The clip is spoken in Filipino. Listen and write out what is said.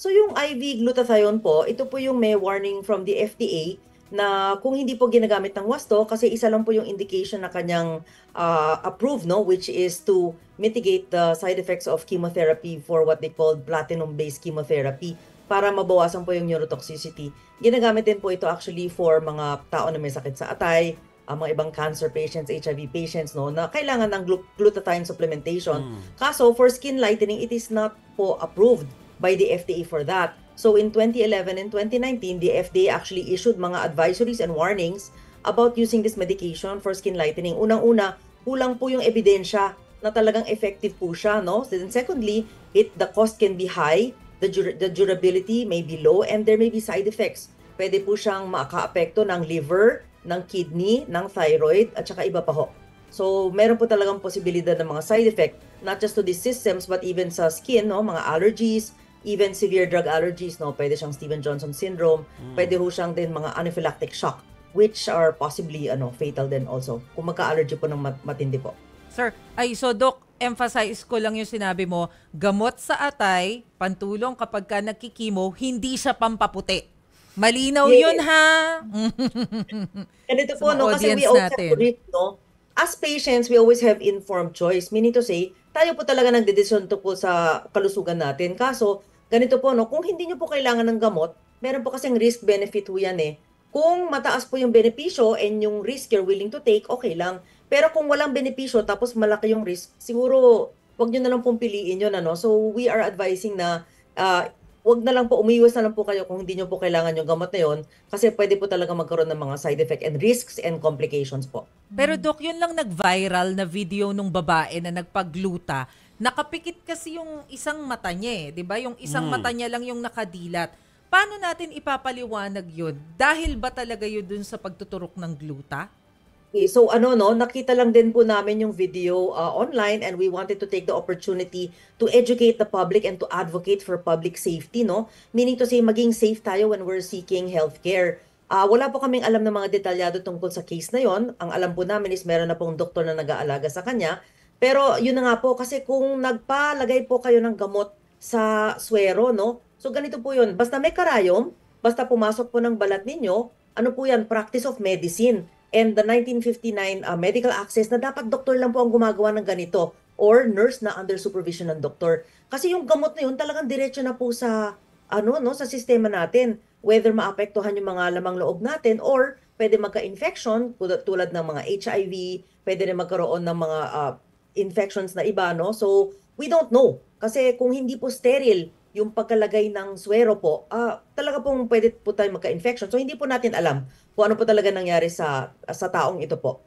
So yung IV glutathione po, ito po yung may warning from the FDA na kung hindi po ginagamit ng wasto, kasi isa lang po yung indication na kanyang approved, no, which is to mitigate the side effects of chemotherapy for what they call platinum-based chemotherapy para mabawasan po yung neurotoxicity. Ginagamit din po ito actually for mga tao na may sakit sa atay, mga ibang cancer patients, HIV patients, no, na kailangan ng glutathione supplementation. Kaso for skin lightening, it is not po approved by the FDA for that. So in 2011 and 2019, the FDA actually issued mga advisories and warnings about using this medication for skin lightening. Unang-una, kulang po yung ebidensya na talagang effective po siya, no? Then secondly, the cost can be high, the durability may be low, and there may be side effects. Pwede po siyang makaapekto ng liver, ng kidney, ng thyroid, at saka iba pa ho. So, meron po talagang posibilidad ng mga side effect, not just to these systems, but even sa skin, no? Mga allergies, even severe drug allergies, no? Pwede siyang Stevens-Johnson syndrome, pwede ho siyang din mga anaphylactic shock, which are possibly fatal din also, kung magka-allergy po ng matindi po. Sir, so Doc, emphasize ko lang yung sinabi mo, gamot sa atay, pantulong kapag ka nagkikimo, hindi siya pampaputi. Malinaw yun, Yes. ha? And ito Sa po, mga no, kasi we audience always have to natin. read, no? As patients, we always have informed choice. Meaning to say, tayo po talaga nagdedesisyon tungkol sa kalusugan natin. Kaso, ganito po, no, kung hindi nyo po kailangan ng gamot, meron po kasing risk-benefit po yan eh. Kung mataas po yung benepisyo and yung risk you're willing to take, okay lang. Pero kung walang benepisyo tapos malaki yung risk, siguro wag nyo na lang pong piliin yun. Ano? So we are advising na wag na lang po, umiiwas na lang po kayo kung hindi nyo po kailangan yung gamot na yun kasi pwede po talaga magkaroon ng mga side effect and risks and complications po. Pero Doc, yun lang nag-viral na video nung babae na nagpagluta. Nakapikit kasi yung isang mata niya eh, 'di ba? Yung isang mata niya lang yung nakadilat. Paano natin ipapaliwanag yun? Dahil ba talaga yun dun sa pagtuturok ng gluta? Okay, so no, nakita lang din po namin yung video online and we wanted to take the opportunity to educate the public and to advocate for public safety, no? Meaning to say, maging safe tayo when we're seeking healthcare. Wala po kaming alam ng mga detalyado tungkol sa case na yon. Ang alam po namin is meron na pong doktor na nag-aalaga sa kanya. Pero yun na nga po, kasi kung nagpalagay po kayo ng gamot sa swero, no? So ganito po yun, basta may karayom, basta pumasok po ng balat ninyo, ano po yan, practice of medicine. And the 1959 medical access na dapat doktor lang po ang gumagawa ng ganito or nurse na under supervision ng doktor. Kasi yung gamot na yun talagang diretso na po sa no, sa sistema natin, whether maapektuhan yung mga lamang loob natin or pwede magka-infection tulad ng mga HIV, pwede rin magkaroon ng mga infections na iba, no? So we don't know kasi kung hindi po sterile yung pagkalagay ng swero po, talaga pong pwede po tayo magka-infection. So hindi po natin alam kung ano po talaga nangyari sa taong ito po.